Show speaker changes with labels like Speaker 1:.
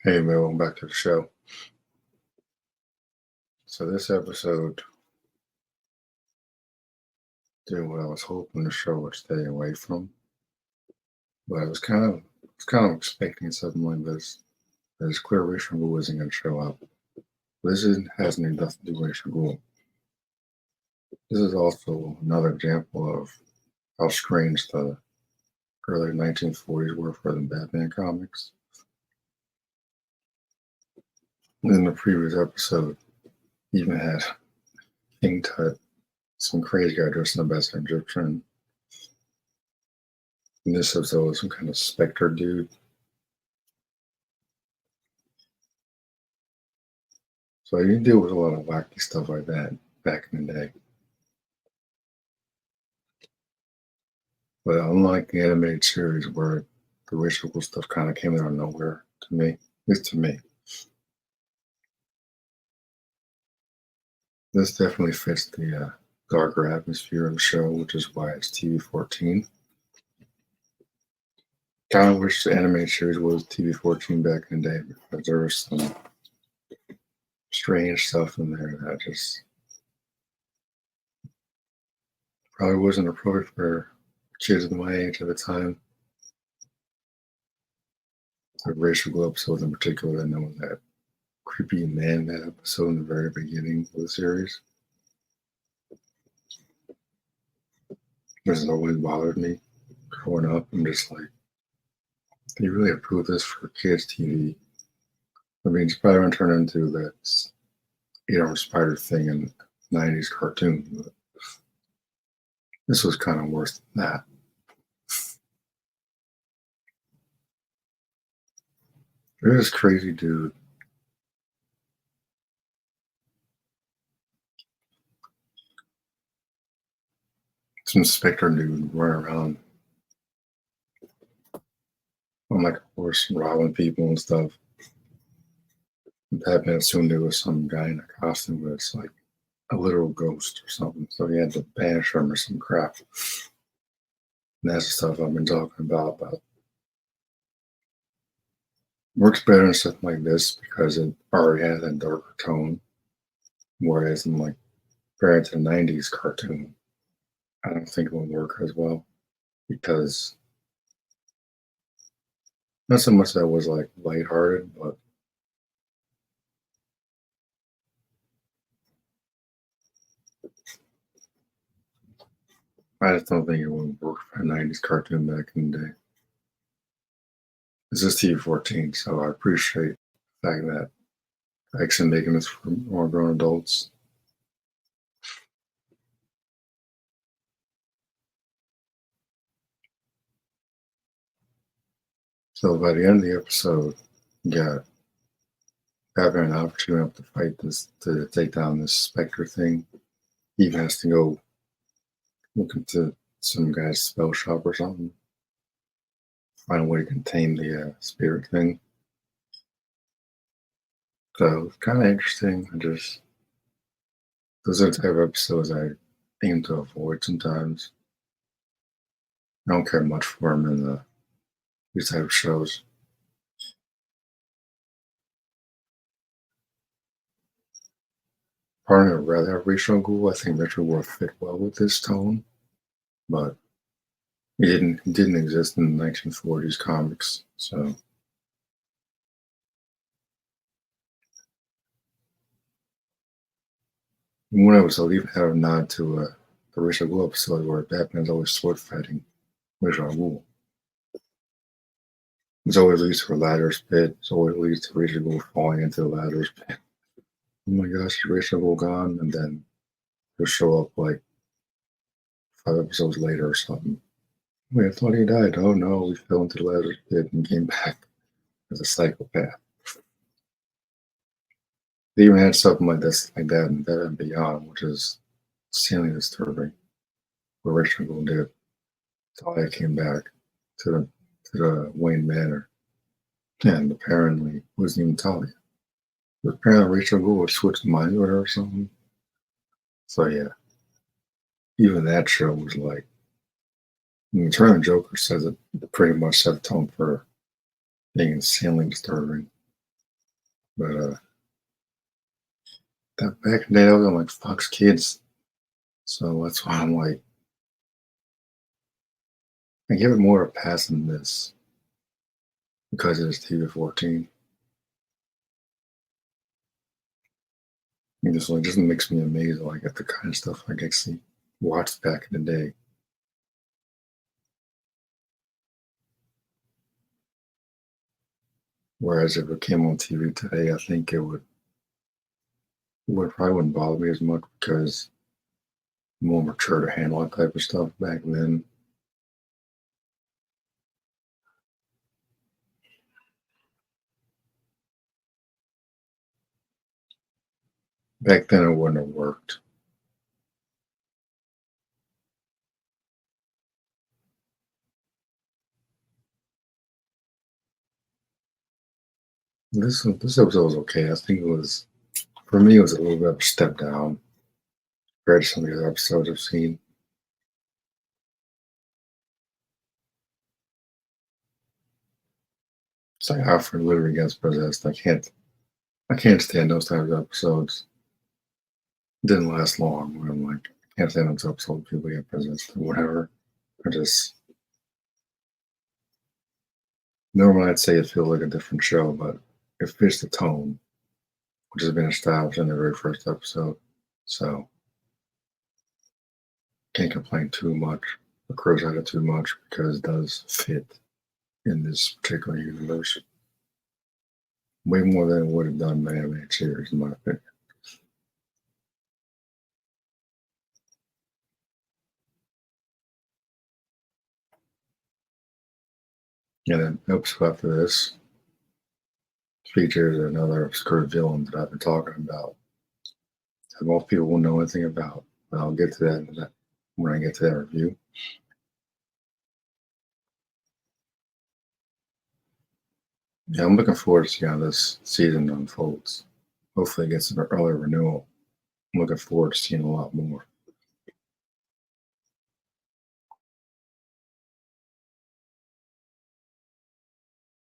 Speaker 1: Hey man, welcome back to the show. So this episode did what I was hoping the show would stay away from, but I was kind of expecting something like this. It's clear Rachel Gould isn't going to show up. Has nothing to do with Rachel Gould. This is also another example of how strange the early 1940s were for the Batman comics. In the previous episode, even had King Tut, some crazy guy dressed in the best Egyptian. In this episode, some kind of specter dude. So you deal with a lot of wacky stuff like that back in the day. But unlike the animated series where the racial stuff kind of came out of nowhere to me, at least to me, this definitely fits the darker atmosphere of the show, which is why it's TV 14. Kind of wish the animated series was TV 14 back in the day because there was some strange stuff in there that just probably wasn't appropriate for kids of my age at the time. The racial glow episode in particular, I know that creepy man that episode in the very beginning of the series. This has always bothered me growing up. I'm just like, they really approve this for kids' TV. I mean, it's probably going to turn into that spider thing in 90s cartoon. But this was kind of worse than that. There's this crazy dude. Some specter dude running around on like a horse, robbing people and stuff. Batman assumed it was some guy in a costume, but it's like a literal ghost or something. So he had to banish him or some crap. And that's the stuff I've been talking about. But works better in stuff like this because it already has that darker tone. Whereas in like compared to the 90s cartoon, I don't think it would work as well because not so much that it was like lighthearted, but I just don't think it would work for a 90s cartoon back in the day. This is TV 14, so I appreciate the fact that actually making this for more grown adults. So by the end of the episode, you got Batman an opportunity to fight this to take down this specter thing. He even has to go look into some guy's spell shop or something. Find a way to contain the spirit thing. So it's kind of interesting. Those are the type of episodes I aim to avoid sometimes. I don't care much for them in these type of shows. Part of me would rather have Rachel Gould. I think Rachel would fit well with this tone, but it didn't exist in the 1940s comics. So one episode even had a nod to the Rachel Gould episode where Batman's always sword fighting Rachel Gould. It's always leads to a ladder's pit. It's always leads to Rachel Gould falling into the ladder's pit. Oh my gosh, is Rachel Gould gone? And then he'll show up like 5 episodes later or something. Wait, I thought he died. Oh no, he fell into the ladder's pit and came back as a psychopath. They even had something like this, like that, in Batman Beyond, which is extremely disturbing. What Rachel Gould did. Talia came back to the Wayne Manor, and apparently it wasn't even Talia. But apparently Rachel Gould switched minds with her or something. So yeah, even that show was like, Return of the Joker says it pretty much set the tone for being insanely disturbing. But that back in the day, I was on like Fox Kids, so that's why I'm like, I give it more of a pass than this because it is TV 14. It just like just makes me amazed, like at the kind of stuff like I see watched back in the day. Whereas if it came on TV today, I think it would probably wouldn't bother me as much because I'm more mature to handle that type of stuff back then. Back then, it wouldn't have worked. This episode was okay. I think it was for me. It was a little bit of a step down compared to some of the other episodes I've seen. It's like Alfred literally gets possessed. I can't stand those types of episodes. It didn't last long. Where I'm like, I can't stand those episodes. People get possessed or whatever. I just normally I'd say it feels like a different show, but it fits the tone, which has been established in the very first episode. So can't complain too much or criticize it too much because it does fit in this particular universe way more than it would have done by animated series, in my opinion. And then episode after this features another obscure villain that I've been talking about that most people won't know anything about. But I'll get to that when I get to that review. Yeah, I'm looking forward to seeing how this season unfolds. Hopefully, it gets an early renewal. I'm looking forward to seeing a lot more.